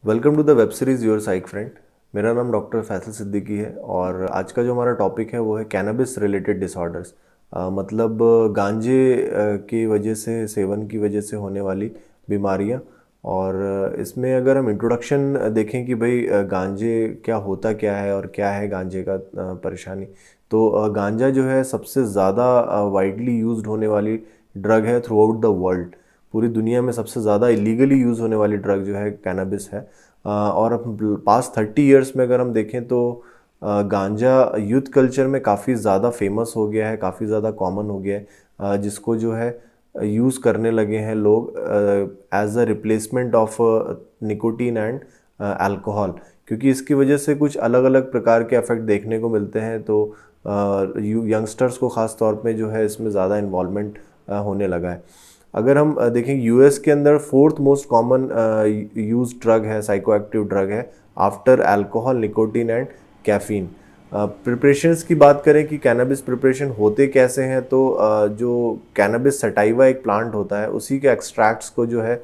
Welcome to the web series your psych friend. मेरा नाम doctor Faisal Siddiqui है और आज का जो हमारा टॉपिक है वो है कैनबिस रिलेटेड डिसऑर्डर्स। मतलब गांजे की वजह से, सेवन की वजह से होने वाली बीमारियां। और इसमें अगर हम इंट्रोडक्शन देखें कि भाई गांजे क्या होता क्या है और क्या है गांजे का परेशानी, तो गांजा जो है सबसे ज़्यादा वाइडली यूज्ड होने वाली ड्रग है थ्रू आउट द वर्ल्ड। पूरी दुनिया में सबसे ज़्यादा इलीगली यूज़ होने वाली ड्रग जो है कैनबिस है। और पास्ट 30 ईयर्स में अगर हम देखें तो गांजा यूथ कल्चर में काफ़ी ज़्यादा फेमस हो गया है, काफ़ी ज़्यादा कॉमन हो गया है। जिसको जो है यूज़ करने लगे हैं लोग as a replacement of nicotine and alcohol, क्योंकि इसकी वजह से कुछ अलग अलग प्रकार के इफेक्ट देखने को मिलते हैं। तो यंगस्टर्स को ख़ास तौर पे जो है इसमें ज़्यादा इन्वॉल्वमेंट होने लगा है। अगर हम देखें यूएस के अंदर fourth most common use drug है, साइकोएक्टिव ड्रग है after alcohol, nicotine and caffeine. Preparations की बात करें कि कैनबिस प्रिपरेशन होते कैसे हैं, तो जो कैनबिस सटाइवा एक प्लांट होता है उसी के एक्सट्रैक्ट्स को जो है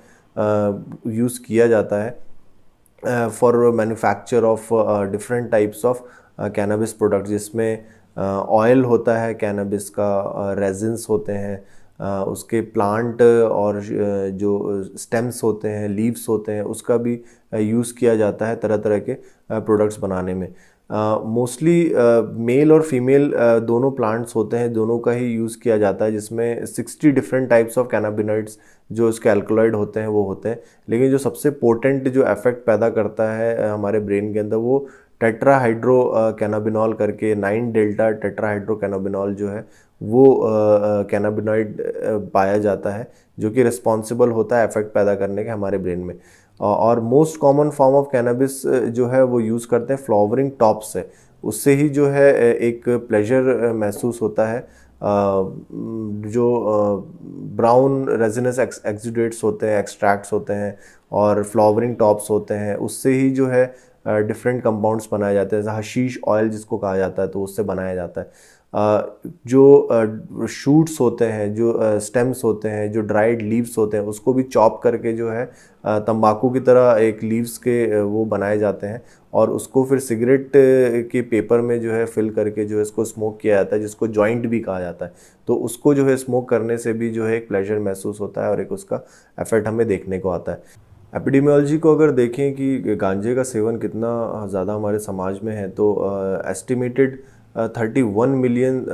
यूज़ किया जाता है for manufacture of different types of cannabis product, जिसमें ऑयल होता है कैनबिस का, रेजिन्स होते हैं, उसके प्लांट और जो स्टेम्स होते हैं, लीव्स होते हैं, उसका भी यूज़ किया जाता है तरह तरह के प्रोडक्ट्स बनाने में। मोस्टली मेल और फीमेल दोनों प्लांट्स होते हैं, दोनों का ही यूज़ किया जाता है, जिसमें 60 डिफरेंट टाइप्स ऑफ कैनाबिनॉइड्स जो उसके अल्कलॉइड होते हैं वो होते हैं। लेकिन जो सबसे पोटेंट जो इफेक्ट पैदा करता है हमारे ब्रेन के अंदर, वो टेट्राहाइड्रो कैनाबिनॉल करके 9 डेल्टा टेट्राहाइड्रो कैनाबिनॉल जो है वो कैनाबिनॉइड पाया जाता है, जो कि रिस्पॉन्सिबल होता है इफेक्ट पैदा करने के हमारे ब्रेन में। और most common form of cannabis जो है वो यूज़ करते हैं फ्लावरिंग टॉप से। उससे ही जो है एक प्लेजर महसूस होता है। जो ब्राउन रेजिनस एक्सुडेट्स होते हैं, एक्सट्रैक्ट्स होते हैं और फ्लावरिंग टॉप्स होते हैं, उससे ही जो है डिफरेंट कंपाउंड्स बनाए जाते हैं, जैसे हशीश ऑयल जिसको कहा जाता है, तो उससे बनाया जाता है। जो शूट्स होते हैं, जो स्टेम्स होते हैं, जो ड्राइड लीव्स होते हैं, उसको भी चॉप करके जो है तंबाकू की तरह एक लीव्स के वो बनाए जाते हैं और उसको फिर सिगरेट के पेपर में जो है फिल करके जो है इसको स्मोक किया जाता है, जिसको जॉइंट भी कहा जाता है। तो उसको जो है स्मोक करने से भी जो है एक प्लेजर महसूस होता है और एक उसका इफेक्ट हमें देखने को आता है। एपिडेमियोलॉजी को अगर देखें कि गांजे का सेवन कितना ज़्यादा हमारे समाज में है, तो एस्टिमेटेड 31 मिलियन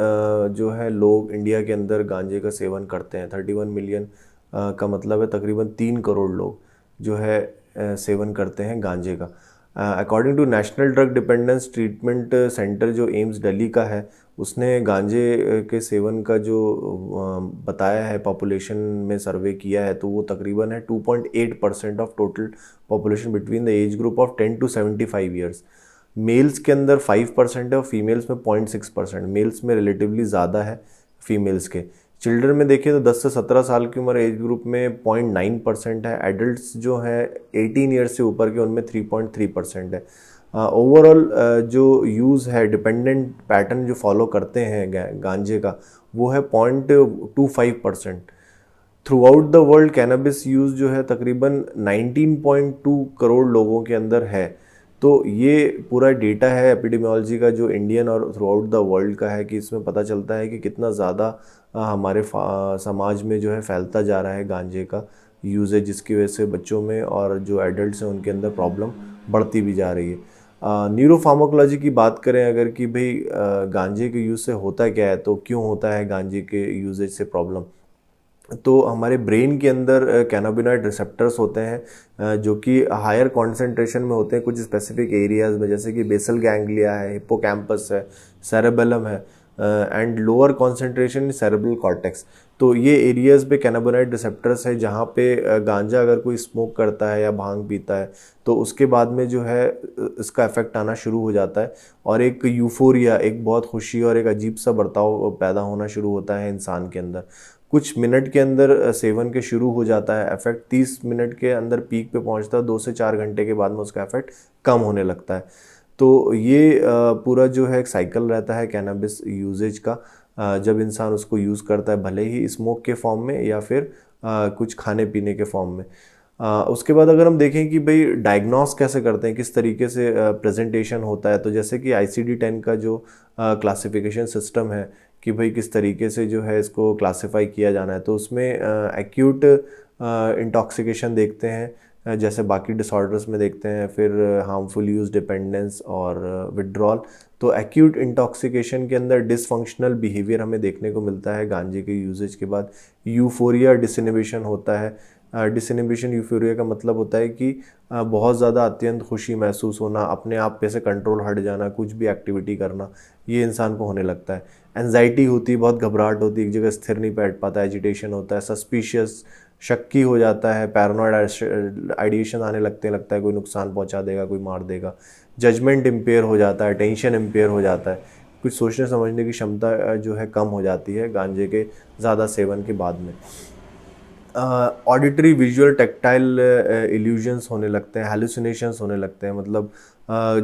जो है लोग इंडिया के अंदर गांजे का सेवन करते हैं। 31 मिलियन का मतलब है तकरीबन 3 करोड़ लोग जो है सेवन करते हैं गांजे का। According to national drug dependence treatment centre जो एम्स दिल्ली का है, उसने गांजे के सेवन का जो बताया है, पॉपुलेशन में सर्वे किया है, तो वो तकरीबन है 2.8% of total population between the age group of 10 to 75 years. Males के अंदर 5% है और फीमेल्स में 0.6%। मेल्स में रिलेटिवली ज़्यादा है फीमेल्स के। चिल्ड्रन में देखें तो 10 से 17 साल की उम्र एज ग्रुप में 0.9% है। एडल्ट्स जो है 18 ईयर्स से ऊपर के, उनमें 3.3% है। ओवरऑल जो यूज़ है, डिपेंडेंट पैटर्न जो फॉलो करते हैं गांजे का, वो है 0.25%। Through out the world cannabis use जो है तकरीबन 19.2 करोड़ लोगों के अंदर है। तो ये पूरा डेटा है एपिडेमियोलॉजी का, जो इंडियन और थ्रू आउट द वर्ल्ड का है, कि इसमें पता चलता है कि कितना ज़्यादा हमारे समाज में जो है फैलता जा रहा है गांजे का यूज़ेज, जिसकी वजह से बच्चों में और जो एडल्ट्स हैं उनके अंदर प्रॉब्लम बढ़ती भी जा रही है। न्यूरोफार्माकोलॉजी की बात करें अगर, कि भाई गांजे के यूज़ से होता क्या है, तो क्यों होता है गांजे के यूजेज से प्रॉब्लम। तो हमारे ब्रेन के अंदर कैनाबिनॉइड रिसेप्टर्स होते हैं जो कि हायर कॉन्सेंट्रेशन में होते हैं कुछ स्पेसिफिक एरियाज में, जैसे कि बेसल गैंग्लिया है, हिप्पोकैम्पस है, सेरेबेलम है, and lower concentration cerebral cortex. तो ये एरियाज पे कैनाबिनॉइड रिसेप्टर्स है, जहाँ पे गांजा अगर कोई स्मोक करता है या भांग पीता है, तो उसके बाद में जो है इसका इफेक्ट आना शुरू हो जाता है और एक यूफोरिया, एक बहुत खुशी और एक अजीब सा बर्ताव पैदा होना शुरू होता है इंसान के अंदर। कुछ मिनट के अंदर सेवन के शुरू हो जाता है इफेक्ट, 30 मिनट के अंदर पीक पे पहुंचता है, 2 से 4 घंटे के बाद में उसका इफेक्ट कम होने लगता है। तो ये पूरा जो है एक साइकिल रहता है कैनबिस यूजेज का। जब इंसान उसको यूज़ करता है, भले ही स्मोक के फॉर्म में या फिर कुछ खाने पीने के फॉर्म में। उसके बाद अगर हम देखें कि भाई डायग्नोस कैसे करते हैं, किस तरीके से प्रेजेंटेशन होता है, तो जैसे कि ICD-10 का जो क्लासिफिकेशन सिस्टम है कि भाई किस तरीके से जो है इसको क्लासिफाई किया जाना है, तो उसमें एक्यूट इंटॉक्सिकेशन देखते हैं, जैसे बाकी डिसऑर्डर्स में देखते हैं, फिर हार्मफुल यूज, डिपेंडेंस और विड्रॉल। तो एक्यूट इंटॉक्सिकेशन के अंदर डिसफंक्शनल बिहेवियर हमें देखने को मिलता है गांजे के यूजेज के बाद। यूफोरिया डिसइनिबिशन होता है। डिसइनिबिशन यूफोरिया का मतलब होता है कि बहुत ज़्यादा अत्यंत खुशी महसूस होना, अपने आप पे से कंट्रोल हट जाना, कुछ भी एक्टिविटी करना, ये इंसान को होने लगता है। एंजाइटी होती है, बहुत घबराहट होती है, एक जगह स्थिर नहीं बैठ पाता, एजिटेशन होता है, सस्पिशियस, शक्की हो जाता है, पैरानॉइड आइडिएशन आने लगता है कोई नुकसान पहुंचा देगा, कोई मार देगा। जजमेंट इम्पेयर हो जाता है, टेंशन इम्पेयर हो जाता है, कुछ सोचने समझने की क्षमता जो है कम हो जाती है गांजे के ज़्यादा सेवन के बाद में। ऑडिटरी, विजुअल, टैक्टाइल इल्यूजन्स होने लगते हैं, हैलुसिनेशंस होने लगते हैं, मतलब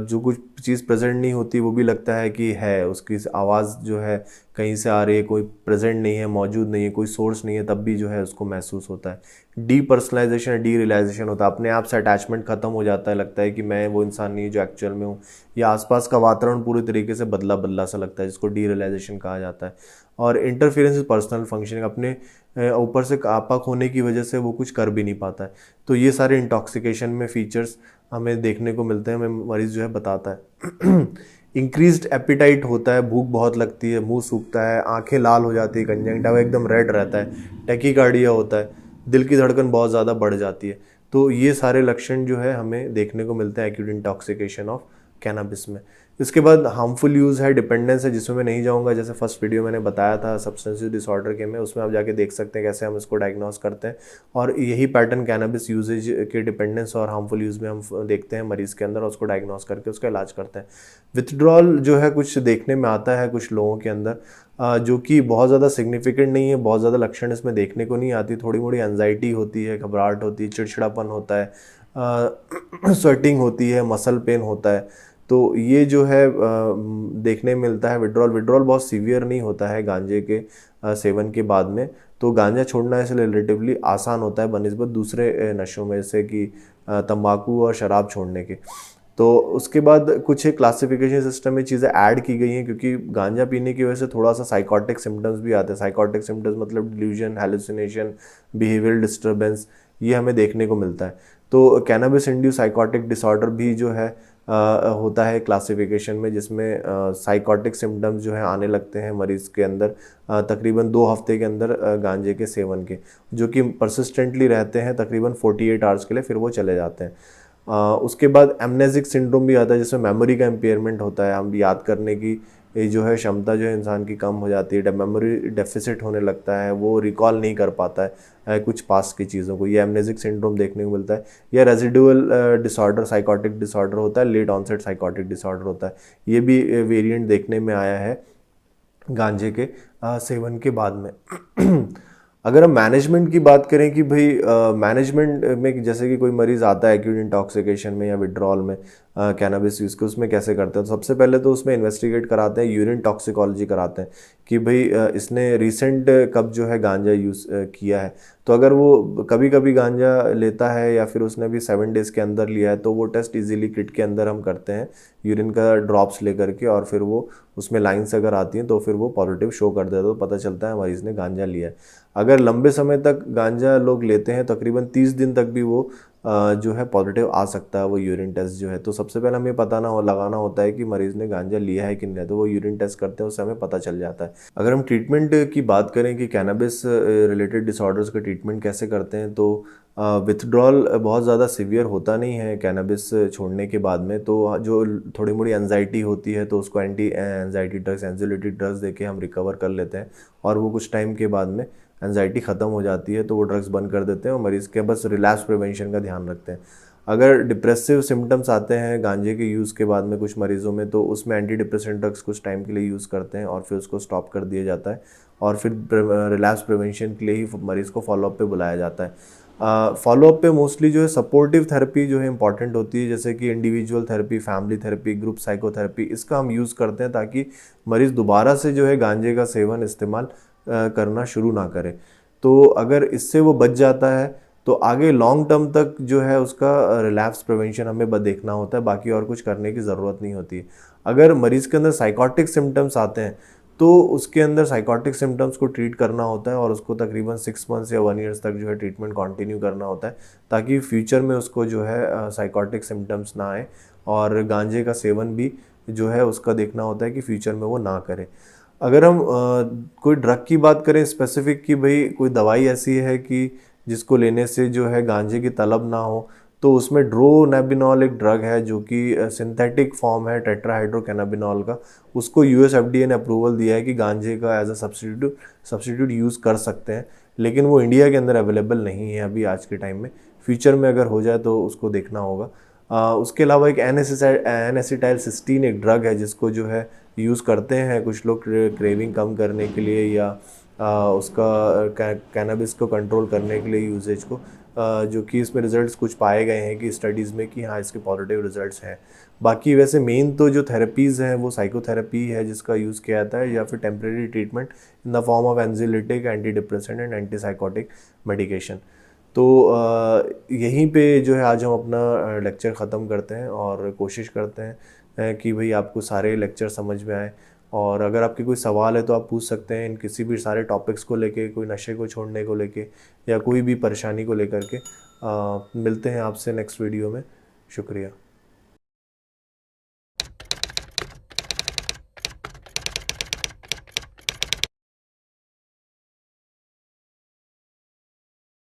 जो कुछ चीज़ प्रेजेंट नहीं होती वो भी लगता है कि है, उसकी आवाज़ जो है कहीं से आ रही है, कोई प्रेजेंट नहीं है, मौजूद नहीं है, कोई सोर्स नहीं है, तब भी जो है उसको महसूस होता है। डीपर्सनलाइजेशन, डी रियलाइजेशन होता है, अपने आप से अटैचमेंट खत्म हो जाता है, लगता है कि मैं वो इंसान नहीं जो एक्चुअल में हूँ, या आसपास का वातावरण पूरी तरीके से बदला बदला सा लगता है, जिसको डी रियलाइजेशन कहा जाता है। और इंटरफेरेंस विद पर्सनल फंक्शनिंग, अपने ऊपर से आपाक होने की वजह से वो कुछ कर भी नहीं पाता है। तो ये सारे इंटॉक्सिकेशन में फीचर्स हमें देखने को मिलते हैं, हमें मरीज़ जो है बताता है। इंक्रीज्ड एपिटाइट होता है, भूख बहुत लगती है, मुंह सूखता है, आंखें लाल हो जाती है, कंजंक्टिवा एकदम रेड रहता है, टैकीकार्डिया होता है, दिल की धड़कन बहुत ज़्यादा बढ़ जाती है। तो ये सारे लक्षण जो है हमें देखने को मिलते हैं एक्यूट इंटॉक्सिकेशन ऑफ कैनबिस में। इसके बाद हार्मफुल यूज़ है, डिपेंडेंस है, जिसमें मैं नहीं जाऊंगा, जैसे फर्स्ट वीडियो मैंने बताया था सब्सटेंस यूज डिसऑर्डर के में, उसमें आप जाके देख सकते हैं कैसे हम इसको डायग्नोस करते हैं। और यही पैटर्न कैनबिस यूजेज के डिपेंडेंस और हार्मफुल यूज़ में हम देखते हैं मरीज़ के अंदर, और उसको डायग्नोस करके उसका इलाज करते हैं। विथड्रॉल जो है कुछ देखने में आता है कुछ लोगों के अंदर, जो कि बहुत ज़्यादा सिग्निफिकेंट नहीं है, बहुत ज़्यादा लक्षण इसमें देखने को नहीं आती, थोड़ी मोड़ी एंजाइटी होती है, घबराहट होती है, चिड़चिड़ापन होता है, स्वेटिंग होती है, मसल पेन होता है। तो ये जो है देखने में मिलता है। विड्रॉल बहुत सीवियर नहीं होता है गांजे के सेवन के बाद में, तो गांजा छोड़ना ऐसे रिलेटिवली आसान होता है बनिस्बत दूसरे नशों में, जैसे कि तंबाकू और शराब छोड़ने के। तो उसके बाद कुछ एक क्लासिफिकेशन सिस्टम में चीज़ें ऐड की गई हैं, क्योंकि गांजा पीने की वजह से थोड़ा सा साइकोटिक सिम्टम्स भी आते हैं। साइकोटिक सिम्टम्स मतलब डिल्यूजन, हैलुसिनेशन, बिहेवियरल डिस्टर्बेंस, ये हमें देखने को मिलता है। तो कैनबिस इंड्यूस साइकोटिक डिसऑर्डर भी जो है होता है क्लासिफिकेशन में, जिसमें साइकोटिक सिम्टम्स जो है आने लगते हैं मरीज़ के अंदर तकरीबन 2 हफ्ते के अंदर गांजे के सेवन के, जो कि परसिस्टेंटली रहते हैं तकरीबन 48 आवर्स के लिए, फिर वो चले जाते हैं। उसके बाद एमनेसिक सिंड्रोम भी आता है, जिसमें मेमोरी का इम्पेयरमेंट होता है, हम याद करने की ये जो है क्षमता जो है इंसान की कम हो जाती है, मेमोरी डेफिसिट होने लगता है, वो रिकॉल नहीं कर पाता है कुछ पास्ट की चीज़ों को, ये एमनेसिक सिंड्रोम देखने को मिलता है। या रेजिडुअल डिसऑर्डर, साइकोटिक डिसऑर्डर होता है, लेट ऑनसेट साइकोटिक डिसऑर्डर होता है, ये भी वेरिएंट देखने में आया है गांजे के सेवन के बाद में। अगर हम मैनेजमेंट की बात करें कि भाई मैनेजमेंट में जैसे कि कोई मरीज़ आता है एक्यूट इंटॉक्सिकेशन में या विड्रॉल में कैनबिस यूज़ के, उसमें कैसे करते हैं, तो सबसे पहले तो उसमें इन्वेस्टिगेट कराते हैं, यूरिन टॉक्सिकोलॉजी कराते हैं कि भाई इसने रिसेंट कब जो है गांजा यूज़ किया है। तो अगर वो कभी कभी गांजा लेता है या फिर उसने अभी 7 डेज़ के अंदर लिया है, तो वो टेस्ट इजीली किट के अंदर हम करते हैं यूरिन का ड्रॉप्स लेकर के, और फिर वो उसमें लाइन्स अगर आती हैं तो फिर वो पॉजिटिव शो कर देता है, तो पता चलता है मरीज़ ने गांजा लिया है। अगर लंबे समय तक गांजा लोग लेते हैं, तकरीबन 30 दिन तक भी वो जो है पॉजिटिव आ सकता है वो यूरिन टेस्ट जो है। तो सबसे पहले हमें लगाना होता है कि मरीज़ ने गांजा लिया है कि नहीं, तो वो यूरिन टेस्ट करते हैं, उससे हमें पता चल जाता है। अगर हम ट्रीटमेंट की बात करें कि कैनबिस रिलेटेड डिसऑर्डर्स का ट्रीटमेंट कैसे करते हैं, तो विथड्रॉल बहुत ज़्यादा सीवियर होता नहीं है कैनबिस छोड़ने के बाद में। तो जो थोड़ी मोड़ी एंजाइटी होती है तो उसको एंटी एंजाइटी ड्रग्स, एंजाइलेटिक ड्रग्स देके हम रिकवर कर लेते हैं, और वो कुछ टाइम के बाद में एंजाइटी ख़त्म हो जाती है, तो वो ड्रग्स बंद कर देते हैं और मरीज़ के बस रिलैप्स प्रिवेंशन का ध्यान रखते हैं। अगर डिप्रेसिव सिम्टम्स आते हैं गांजे के यूज़ के बाद में कुछ मरीज़ों में, तो उसमें एंटी डिप्रेसेंट ड्रग्स कुछ टाइम के लिए यूज़ करते हैं और फिर उसको स्टॉप कर दिया जाता है, और फिर रिलैप्स प्रिवेंशन के लिए ही मरीज़ को फॉलोअप पे बुलाया जाता है। फॉलोअप पे मोस्टली जो है सपोर्टिव थेरेपी जो है इंपॉर्टेंट होती है, जैसे कि individual therapy, family therapy, group psychotherapy, इसका हम यूज़ करते हैं ताकि मरीज़ दोबारा से जो है गांजे का सेवन इस्तेमाल करना शुरू ना करे। तो अगर इससे वो बच जाता है तो आगे लॉन्ग टर्म तक जो है उसका रिलैप्स प्रिवेंशन हमें देखना होता है, बाकी और कुछ करने की ज़रूरत नहीं होती है। अगर मरीज के अंदर साइकोटिक सिम्टम्स आते हैं तो उसके अंदर साइकोटिक सिम्टम्स को ट्रीट करना होता है और उसको तकरीबन 6 मंथ्स या 1 ईयर्स तक जो है ट्रीटमेंट कंटिन्यू करना होता है, ताकि फ्यूचर में उसको जो है साइकोटिक सिम्टम्स ना आए। और गांजे का सेवन भी जो है उसका देखना होता है कि फ्यूचर में वो ना करे। अगर हम कोई ड्रग की बात करें स्पेसिफिक, कि भाई कोई दवाई ऐसी है कि जिसको लेने से जो है गांजे की तलब ना हो, तो उसमें ड्रोनेबिनॉल एक ड्रग है जो कि सिंथेटिक फॉर्म है टेट्राहाइड्रोकैनाबिनॉल का। उसको यूएस एफडीए ने अप्रूवल दिया है कि गांजे का एज अ सब्स्टिट्यूट यूज़ कर सकते हैं, लेकिन वो इंडिया के अंदर अवेलेबल नहीं है अभी आज के टाइम में। फ्यूचर में अगर हो जाए तो उसको देखना होगा। उसके अलावा एक एन सिस्टीन एक ड्रग है जिसको जो है यूज़ करते हैं कुछ लोग क्रेविंग कम करने के लिए, या उसका कैनबिस को कंट्रोल करने के लिए यूजेज को, जो कि इसमें रिजल्ट्स कुछ पाए गए हैं कि स्टडीज़ में कि हाँ इसके पॉजिटिव रिजल्ट्स हैं। बाकी वैसे मेन तो जो थेरेपीज़ हैं वो साइकोथेरेपी है जिसका यूज़ किया जाता है, या फिर temporary treatment in the form of anxiolytic, anti depressant and anti psychotic medication. तो यहीं पे जो है आज हम अपना लेक्चर ख़त्म करते हैं और कोशिश करते हैं कि भाई आपको सारे लेक्चर समझ में आए। और अगर आपके कोई सवाल है तो आप पूछ सकते हैं इन किसी भी सारे टॉपिक्स को लेके, कोई नशे को छोड़ने को लेके या कोई भी परेशानी को लेकर के। मिलते हैं आपसे नेक्स्ट वीडियो में। शुक्रिया।